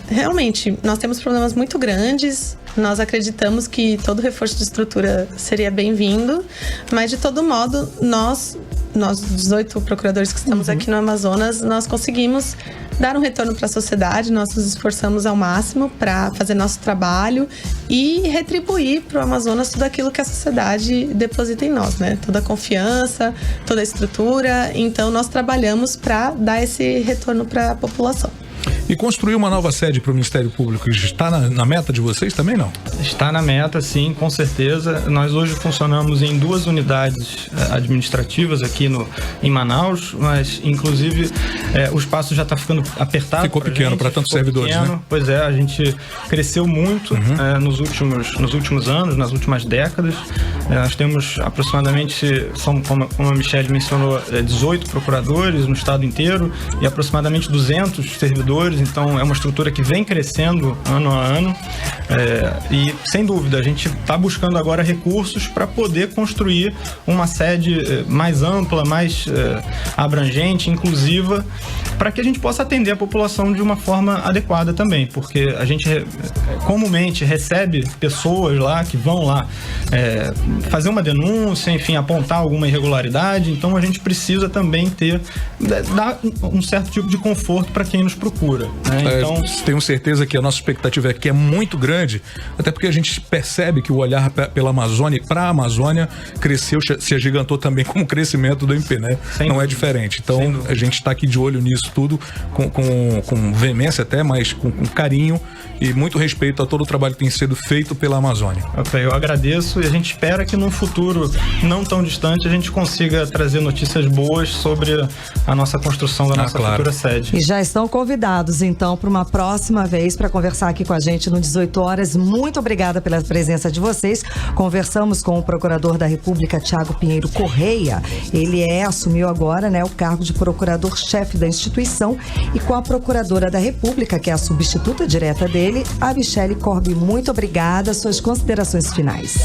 realmente, nós temos problemas muito grandes, nós acreditamos que todo reforço de estrutura seria bem-vindo, mas de todo modo, nós 18 procuradores que estamos aqui no Amazonas, nós conseguimos dar um retorno para a sociedade, nós nos esforçamos ao máximo para fazer nosso trabalho e retribuir para o Amazonas tudo aquilo que a sociedade deposita em nós, né? Toda a confiança, toda a estrutura. Então, nós trabalhamos para dar esse retorno para a população. E construir uma nova sede para o Ministério Público, está na meta de vocês também, não? Está na meta, sim, com certeza. Nós hoje funcionamos em 2 unidades administrativas aqui em Manaus, mas inclusive o espaço já está ficando apertado. Ficou pequeno para tantos servidores, né? Pois é, a gente cresceu muito nos últimos anos, nas últimas décadas. Nós temos aproximadamente, como a Michele mencionou, 18 procuradores no estado inteiro e aproximadamente 200 servidores. Então é uma estrutura que vem crescendo ano a ano e sem dúvida a gente está buscando agora recursos para poder construir uma sede mais ampla, mais abrangente, inclusiva, para que a gente possa atender a população de uma forma adequada também, porque a gente comumente recebe pessoas lá que vão lá fazer uma denúncia, enfim, apontar alguma irregularidade, então a gente precisa também dar um certo tipo de conforto para quem nos procura. cultura. Né? Então, tenho certeza que a nossa expectativa aqui é muito grande, até porque a gente percebe que o olhar pela Amazônia e para a Amazônia cresceu, se agigantou também com o crescimento do MP, né? Não é diferente. Então, a gente está aqui de olho nisso tudo, com veemência até, mas com carinho e muito respeito a todo o trabalho que tem sido feito pela Amazônia. Ok, eu agradeço e a gente espera que num futuro não tão distante a gente consiga trazer notícias boas sobre a nossa construção da nossa futura sede. E já estão convidados, então, para uma próxima vez para conversar aqui com a gente no 18 horas. Muito obrigada pela presença de vocês. Conversamos com o Procurador da República, Thiago Pinheiro Correia. Ele assumiu agora, né, o cargo de Procurador-Chefe da instituição, e com a Procuradora da República, que é a substituta direta dele, a Michele Corbi. Muito obrigada. Suas considerações finais.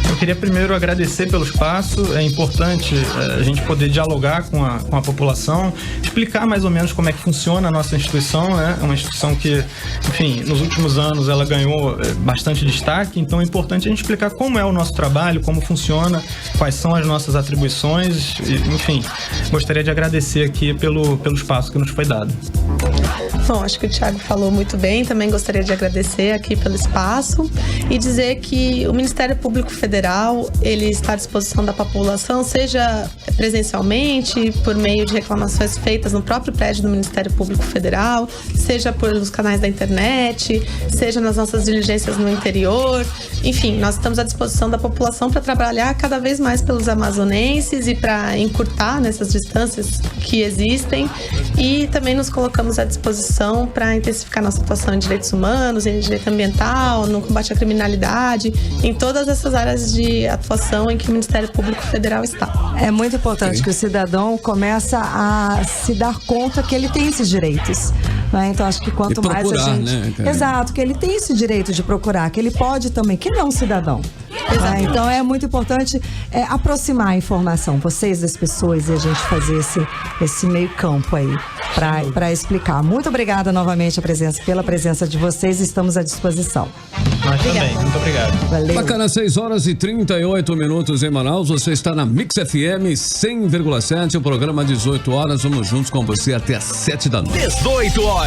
Eu queria primeiro agradecer pelo espaço. É importante a gente poder dialogar com a população, explicar mais ou menos como é que funciona a nossa instituição, né? É uma instituição que, enfim, nos últimos anos ela ganhou bastante destaque, então é importante a gente explicar como é o nosso trabalho, como funciona, quais são as nossas atribuições, enfim, gostaria de agradecer aqui pelo espaço que nos foi dado. Bom, acho que o Thiago falou muito bem, também gostaria de agradecer aqui pelo espaço e dizer que o Ministério Público Federal, ele está à disposição da população, seja presencialmente, por meio de reclamações feitas no próprio prédio do Ministério Público Federal, seja pelos canais da internet, seja nas nossas diligências no interior. Enfim, nós estamos à disposição da população para trabalhar cada vez mais pelos amazonenses e para encurtar nessas distâncias que existem, e também nos colocamos à disposição para intensificar nossa atuação em direitos humanos, em direito ambiental, no combate à criminalidade, em todas essas áreas de atuação em que o Ministério Público Federal está. É muito importante que o cidadão comece a se dar conta que ele tem esses direitos. Né? Então, acho que quanto mais a gente... Né, exato, que ele tem esse direito de procurar, que ele pode também, que não cidadão. Então, é muito importante aproximar a informação, vocês, das pessoas, e a gente fazer esse meio campo aí para explicar. Muito obrigada novamente pela presença de vocês, estamos à disposição. Nós também, muito obrigado. Valeu. Bacana, 6 horas e 38 minutos em Manaus, você está na Mix FM 100,7, o programa 18 horas, vamos juntos com você até às 7 da noite. 18 horas.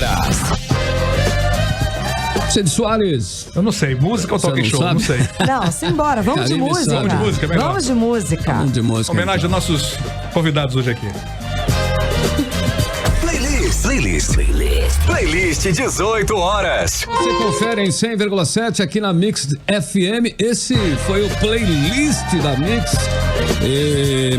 Cid Soares. Eu não sei, música ou talk show? Não sei. Não, simbora, vamos de música. Vamos de música, melhor. Vamos de música. Vamos de música. Homenagem aos nossos convidados hoje aqui. Playlist 18 horas. Você confere em 100,7 aqui na Mix FM. Esse foi o playlist da Mix.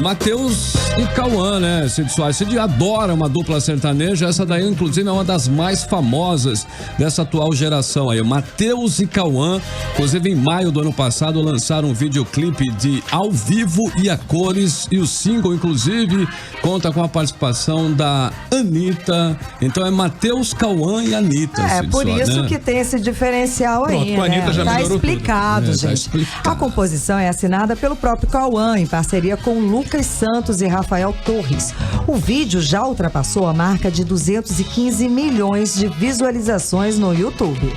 Matheus e Cauã, né? Cid Soares. Cid adora uma dupla sertaneja. Essa daí, inclusive, é uma das mais famosas dessa atual geração aí. Matheus e Cauã. Inclusive, em maio do ano passado, lançaram um videoclipe de ao vivo e a cores. E o single, inclusive, conta com a participação da Anitta. Então é Matheus, Cauã e Anitta. Por isso, né? Que tem esse diferencial. Pronto, aí, com a Anitta, né? Já tá explicado, gente. Tá explicado. A composição é assinada pelo próprio Cauã, em parceria com Lucas Santos e Rafael Torres. O vídeo já ultrapassou a marca de 215 milhões de visualizações no YouTube.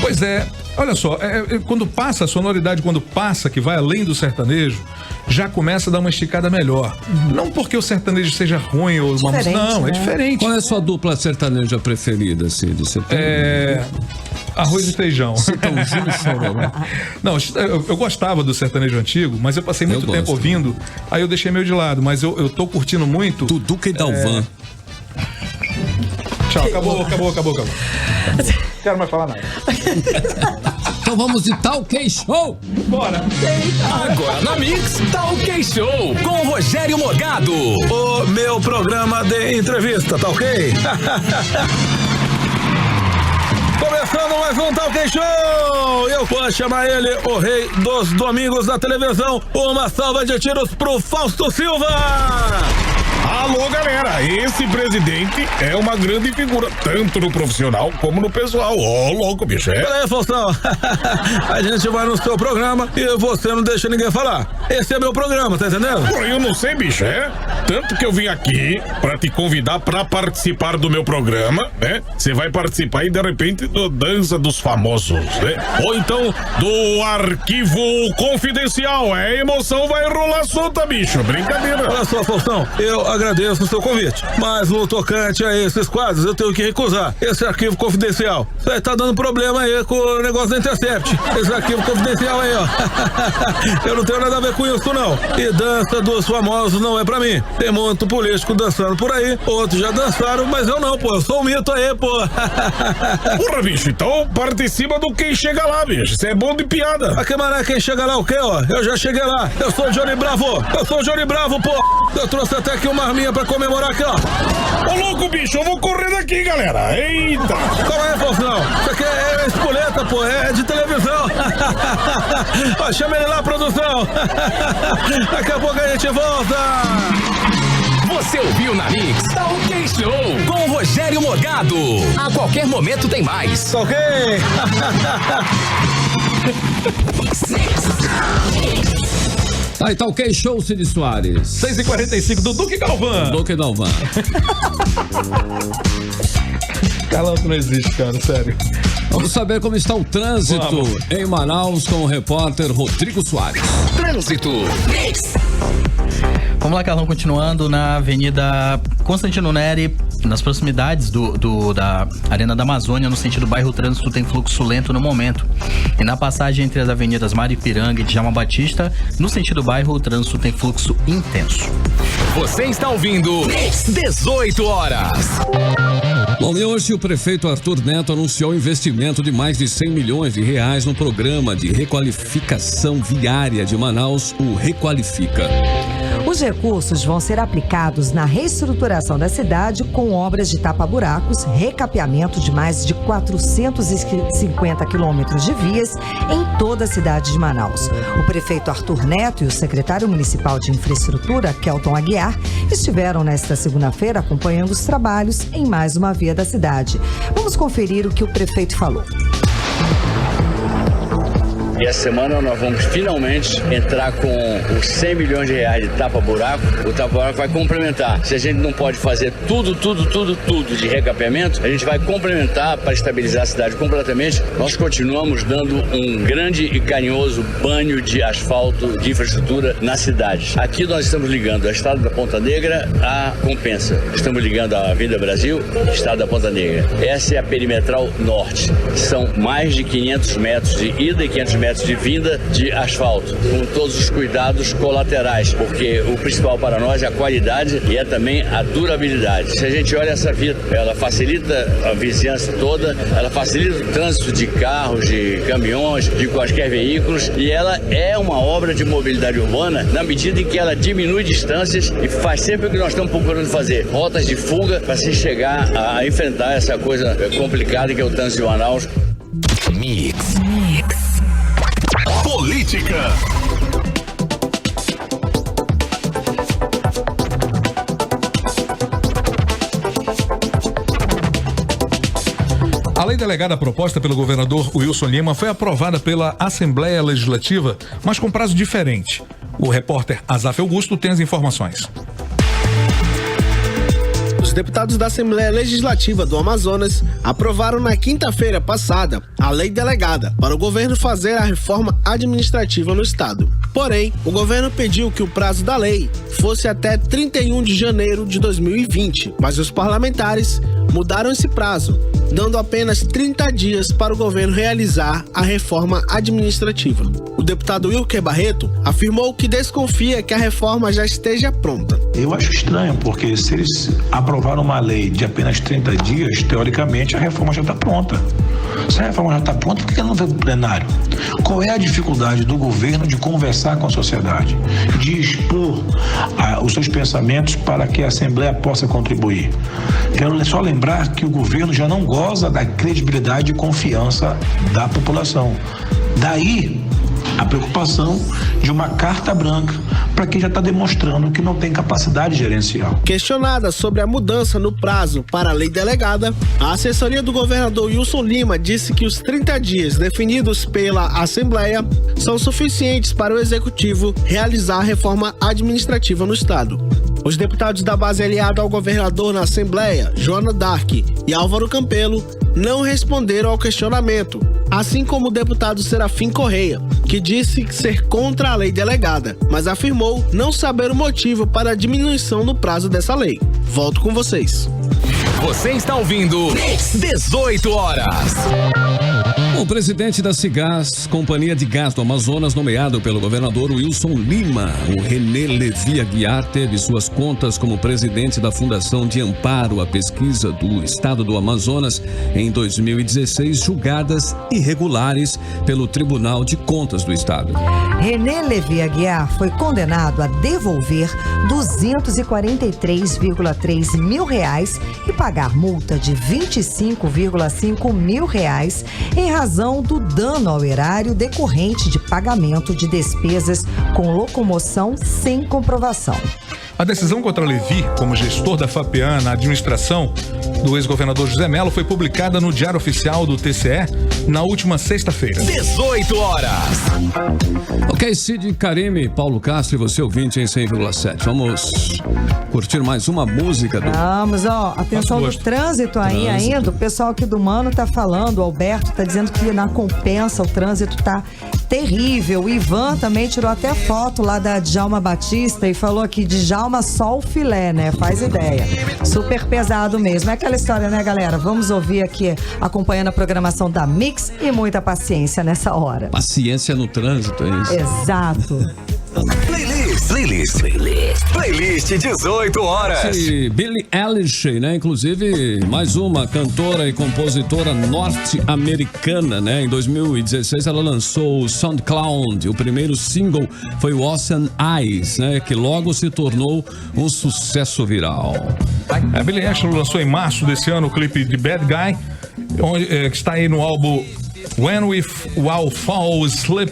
Pois é, olha só, quando passa, a sonoridade quando passa, que vai além do sertanejo, já começa a dar uma esticada melhor. Não porque o sertanejo seja ruim ou uma música, não, é diferente. Qual é a sua dupla sertaneja preferida, Cid? Arroz e feijão. Não, eu gostava do sertanejo antigo, mas eu passei muito tempo ouvindo, aí eu deixei meio de lado, mas eu tô curtindo muito. Duduca e Dalvan. Tchau, acabou. Quero mais falar nada. Então vamos de Talk Show. Bora. Agora na Mix, Talk Show com o Rogério Morgado. O meu programa de entrevista, tá ok? Começando mais um Talk Show! Eu vou chamar ele, o rei dos domingos da televisão. Uma salva de tiros pro Fausto Silva! Alô, galera, esse presidente é uma grande figura, tanto no profissional como no pessoal. Louco, bicho, Peraí, Faustão, a gente vai no seu programa e você não deixa ninguém falar. Esse é meu programa, tá entendendo? Pô, eu não sei, bicho, Tanto que eu vim aqui pra te convidar pra participar do meu programa, né? Você vai participar e de repente do Dança dos Famosos, né? Ou então do Arquivo Confidencial. A emoção vai rolar solta, bicho, brincadeira. Olha só, Faustão, eu agradeço o seu convite. Mas no tocante a esses quadros, eu tenho que recusar esse arquivo confidencial. Isso aí tá dando problema aí com o negócio da Intercept. Esse arquivo confidencial aí, ó. Eu não tenho nada a ver com isso, não. E dança dos famosos não é pra mim. Tem muito político dançando por aí, outros já dançaram, mas eu não, pô. Eu sou um mito aí, pô. Porra, bicho, então participa do Quem Chega Lá, bicho. Você é bom de piada. A camarada, quem chega lá o quê, ó? Eu já cheguei lá. Eu sou o Johnny Bravo. Eu sou o Johnny Bravo, pô. Eu trouxe até aqui uma arminha pra comemorar aqui, ó. Ô, louco, bicho, eu vou correr daqui, galera. Eita. Calma aí, Faustão. Isso aqui é espoleta, pô. É de televisão. Ó, chama ele lá, produção. Daqui a pouco a gente volta. Você ouviu na Mix? Tá OK Show com o Rogério Morgado. A qualquer momento tem mais. Ok. Aí tá OK Show, Cid Soares. 6h45 do Duque Galvão. Duque Galvão. Calango não existe, cara, sério. Vamos saber como está o trânsito em Manaus com o repórter Rodrigo Soares. Trânsito. Vamos lá, Carlão, continuando na Avenida Constantino Neri, nas proximidades da Arena da Amazônia, no sentido bairro, o trânsito tem fluxo lento no momento. E na passagem entre as avenidas Maripiranga e Djalma Batista, no sentido bairro, o trânsito tem fluxo intenso. Você está ouvindo 18 horas. Bom, e hoje o prefeito Arthur Neto anunciou investimento de mais de 100 milhões de reais no programa de requalificação viária de Manaus, o Requalifica. Os recursos vão ser aplicados na reestruturação da cidade com obras de tapa-buracos, recapeamento de mais de 450 quilômetros de vias em toda a cidade de Manaus. O prefeito Arthur Neto e o secretário municipal de infraestrutura, Kelton Aguiar, estiveram nesta segunda-feira acompanhando os trabalhos em mais uma via da cidade. Vamos conferir o que o prefeito falou. E essa semana nós vamos finalmente entrar com os 100 milhões de reais de tapa-buraco. O tapa-buraco vai complementar. Se a gente não pode fazer tudo de recapeamento, a gente vai complementar para estabilizar a cidade completamente. Nós continuamos dando um grande e carinhoso banho de asfalto, de infraestrutura na cidade. Aqui nós estamos ligando a Estrada da Ponta Negra à Compensa. Estamos ligando a Avenida Brasil, Estrada da Ponta Negra. Essa é a perimetral norte. São mais de 500 metros de ida e 500 metros de vinda de asfalto, com todos os cuidados colaterais, porque o principal para nós é a qualidade e é também a durabilidade. Se a gente olha essa via, ela facilita a vizinhança toda, ela facilita o trânsito de carros, de caminhões, de quaisquer veículos, e ela é uma obra de mobilidade urbana na medida em que ela diminui distâncias e faz sempre o que nós estamos procurando fazer, rotas de fuga para se chegar a enfrentar essa coisa complicada que é o trânsito de Manaus. Mix. Política. A lei delegada proposta pelo governador Wilson Lima foi aprovada pela Assembleia Legislativa, mas com prazo diferente. O repórter Azaf Augusto tem as informações. Os deputados da Assembleia Legislativa do Amazonas aprovaram na quinta-feira passada a lei delegada para o governo fazer a reforma administrativa no estado. Porém, o governo pediu que o prazo da lei fosse até 31 de janeiro de 2020, mas os parlamentares mudaram esse prazo, dando apenas 30 dias para o governo realizar a reforma administrativa. O deputado Wilker Barreto afirmou que desconfia que a reforma já esteja pronta. Eu acho estranho, porque se eles aprovaram uma lei de apenas 30 dias, teoricamente a reforma já está pronta. Se a reforma já está pronta, por que não veio para o plenário? Qual é a dificuldade do governo de conversar com a sociedade, de expor os seus pensamentos para que a Assembleia possa contribuir? Quero só lembrar que o governo já não goza da credibilidade e confiança da população. Daí a preocupação de uma carta branca para quem já está demonstrando que não tem capacidade gerencial. Questionada sobre a mudança no prazo para a lei delegada, a assessoria do governador Wilson Lima disse que os 30 dias definidos pela Assembleia são suficientes para o Executivo realizar a reforma administrativa no estado. Os deputados da base aliada ao governador na Assembleia, Joana Dark e Álvaro Campelo, não responderam ao questionamento, assim como o deputado Serafim Correia, que disse ser contra a lei delegada, mas afirmou não saber o motivo para a diminuição no prazo dessa lei. Volto com vocês. Você está ouvindo 18 horas. O presidente da Cigás, Companhia de Gás do Amazonas, nomeado pelo governador Wilson Lima, o René Levi Aguiar, teve suas contas como presidente da Fundação de Amparo à Pesquisa do Estado do Amazonas em 2016 julgadas irregulares pelo Tribunal de Contas do Estado. René Levi Aguiar foi condenado a devolver 243,3 mil reais e pagar multa de 25,5 mil reais em razão do dano ao erário decorrente de pagamento de despesas com locomoção sem comprovação. A decisão contra Levi, como gestor da FAPEAN na administração do ex-governador José Melo, foi publicada no Diário Oficial do TCE na última sexta-feira. 18 horas. Ok, Cid Karime, Paulo Castro e você ouvinte em 100,7. Vamos curtir mais uma música do... Vamos, atenção do trânsito aí ainda. O pessoal aqui do Mano tá falando, o Alberto tá dizendo que na Compensa o trânsito tá terrível. O Ivan também tirou até foto lá da Djalma Batista e falou aqui, Djalma só o filé, né? Faz ideia. Super pesado mesmo. É aquela história, né, galera? Vamos ouvir aqui, acompanhando a programação da Mix e muita paciência nessa hora. Paciência no trânsito, é isso? Exato. Playlist 18 horas. E Billie Eilish, né? Inclusive, mais uma cantora e compositora norte-americana, né? Em 2016, ela lançou o SoundCloud. O primeiro single foi o Ocean Eyes, né? Que logo se tornou um sucesso viral. A Billie Eilish lançou em março desse ano o clipe de Bad Guy, que está aí no álbum When We All Fall Asleep,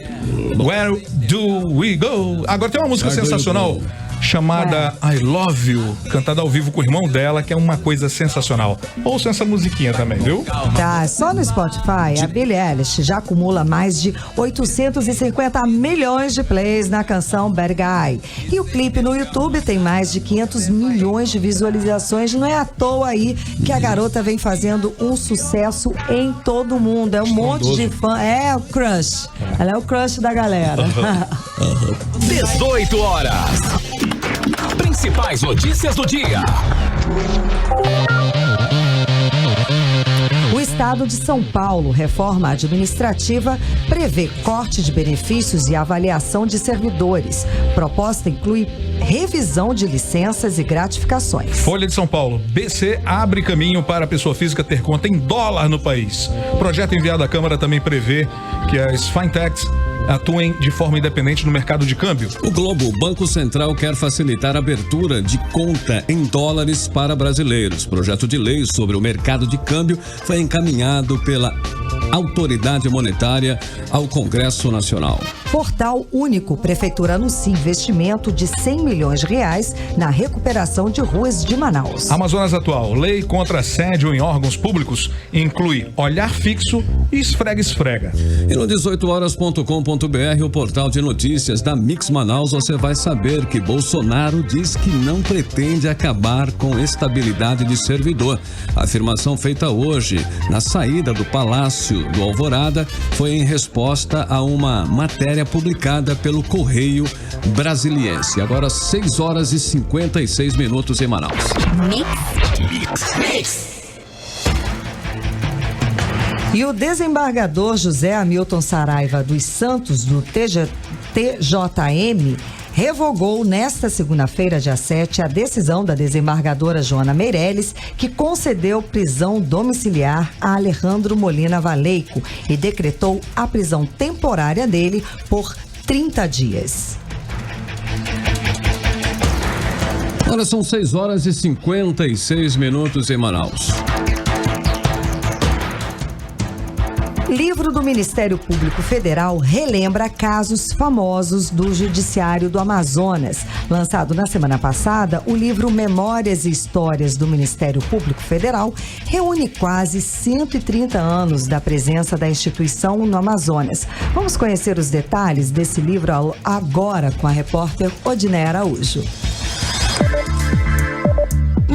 Where Do We Go? Agora tem uma música sensacional chamada I Love You, cantada ao vivo com o irmão dela, que é uma coisa sensacional. Ouça essa musiquinha também, viu? Tá, só no Spotify, a Billie Eilish já acumula mais de 850 milhões de plays na canção Bad Guy. E o clipe no YouTube tem mais de 500 milhões de visualizações. Não é à toa aí que a garota vem fazendo um sucesso em todo o mundo. É um monte de fã. É o crush. Ela é o crush da galera. 18 horas. Principais notícias do dia. O Estado de São Paulo, reforma administrativa, prevê corte de benefícios e avaliação de servidores. Proposta inclui revisão de licenças e gratificações. Folha de São Paulo. BC abre caminho para a pessoa física ter conta em dólar no país. Projeto enviado à Câmara também prevê que as fintechs atuem de forma independente no mercado de câmbio. O Globo, o Banco Central quer facilitar a abertura de conta em dólares para brasileiros. Projeto de lei sobre o mercado de câmbio foi encaminhado pela Autoridade Monetária ao Congresso Nacional. Portal único. Prefeitura anuncia investimento de 100 milhões de reais na recuperação de ruas de Manaus. Amazonas Atual. Lei contra assédio em órgãos públicos inclui olhar fixo e esfrega-esfrega. E no 18horas.com.br, o portal de notícias da Mix Manaus, você vai saber que Bolsonaro diz que não pretende acabar com estabilidade de servidor. A afirmação feita hoje na saída do Palácio do Alvorada foi em resposta a uma matéria publicada pelo Correio Brasiliense. Agora 6 horas e 56 minutos em Manaus. Mix. E o desembargador José Hamilton Saraiva dos Santos, do TJM, revogou nesta segunda-feira, dia 7, a decisão da desembargadora Joana Meirelles, que concedeu prisão domiciliar a Alejandro Molina Valeico e decretou a prisão temporária dele por 30 dias. Agora são 6 horas e 56 minutos em Manaus. Livro do Ministério Público Federal relembra casos famosos do Judiciário do Amazonas. Lançado na semana passada, o livro Memórias e Histórias do Ministério Público Federal reúne quase 130 anos da presença da instituição no Amazonas. Vamos conhecer os detalhes desse livro agora com a repórter Odiné Araújo.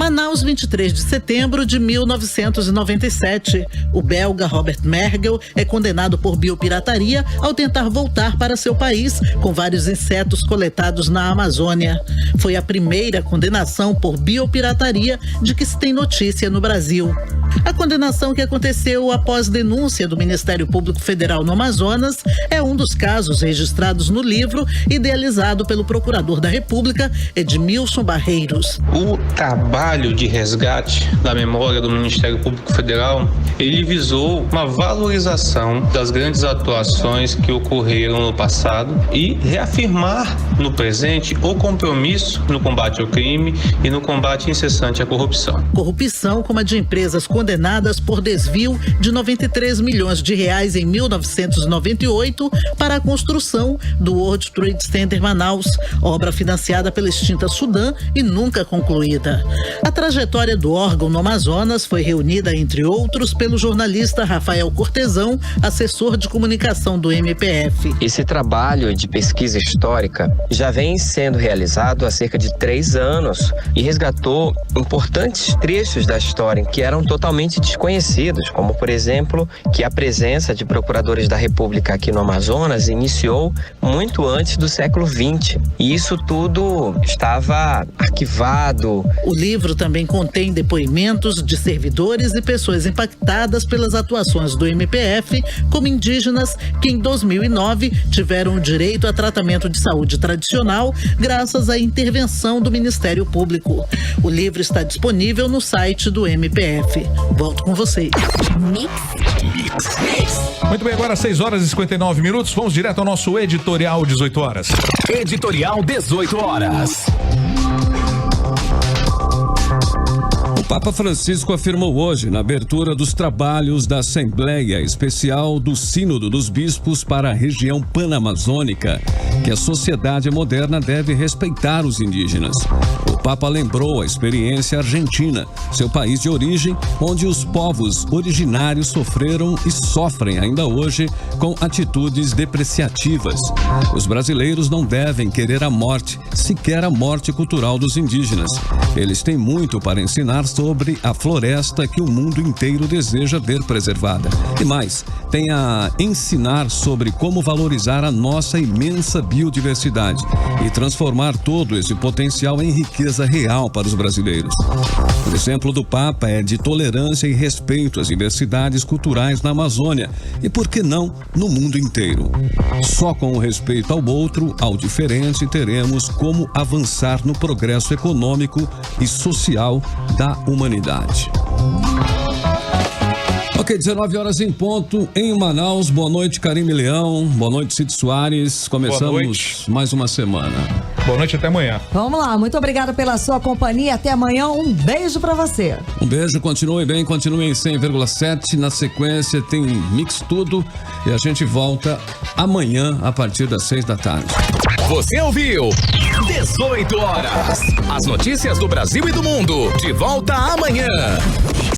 Manaus, 23 de setembro de 1997. O belga Robert Mergel é condenado por biopirataria ao tentar voltar para seu país com vários insetos coletados na Amazônia. Foi a primeira condenação por biopirataria de que se tem notícia no Brasil. A condenação, que aconteceu após denúncia do Ministério Público Federal no Amazonas, é um dos casos registrados no livro, idealizado pelo Procurador da República, Edmilson Barreiros. O trabalho de resgate da memória do Ministério Público Federal, ele visou uma valorização das grandes atuações que ocorreram no passado e reafirmar no presente o compromisso no combate ao crime e no combate incessante à corrupção. Corrupção como a de empresas condenadas por desvio de 93 milhões de reais em 1998 para a construção do World Trade Center Manaus, obra financiada pela extinta Sudam e nunca concluída. A trajetória do órgão no Amazonas foi reunida, entre outros, pelo jornalista Rafael Cortesão, assessor de comunicação do MPF. Esse trabalho de pesquisa histórica já vem sendo realizado há cerca de 3 anos e resgatou importantes trechos da história que eram totalmente desconhecidos, como, por exemplo, que a presença de procuradores da República aqui no Amazonas iniciou muito antes do século XX. E isso tudo estava arquivado. O livro também contém depoimentos de servidores e pessoas impactadas pelas atuações do MPF, como indígenas que em 2009 tiveram o direito a tratamento de saúde tradicional graças à intervenção do Ministério Público. O livro está disponível no site do MPF. Volto com vocês. Muito bem, agora 6 horas e 59 minutos. Vamos direto ao nosso editorial 18 horas. Editorial 18 horas. O Papa Francisco afirmou hoje, na abertura dos trabalhos da Assembleia Especial do Sínodo dos Bispos para a região panamazônica, que a sociedade moderna deve respeitar os indígenas. O Papa lembrou a experiência argentina, seu país de origem, onde os povos originários sofreram e sofrem ainda hoje com atitudes depreciativas. Os brasileiros não devem querer a morte, sequer a morte cultural dos indígenas. Eles têm muito para ensinar sobre a floresta que o mundo inteiro deseja ver preservada. E mais, tem a ensinar sobre como valorizar a nossa imensa biodiversidade e transformar todo esse potencial em riqueza real para os brasileiros. O exemplo do Papa é de tolerância e respeito às diversidades culturais na Amazônia e, por que não, no mundo inteiro. Só com o respeito ao outro, ao diferente, teremos como avançar no progresso econômico e social da humanidade. Ok, 19 horas em ponto em Manaus. Boa noite, Karime Leão. Boa noite, Cid Soares. Começamos mais uma semana. Boa noite, até amanhã. Vamos lá, muito obrigada pela sua companhia. Até amanhã, um beijo pra você. Um beijo, continue bem, continue em 100,7. Na sequência tem Mix Tudo e a gente volta amanhã a partir das 6 da tarde. Você ouviu 18 horas. As notícias do Brasil e do mundo. De volta amanhã.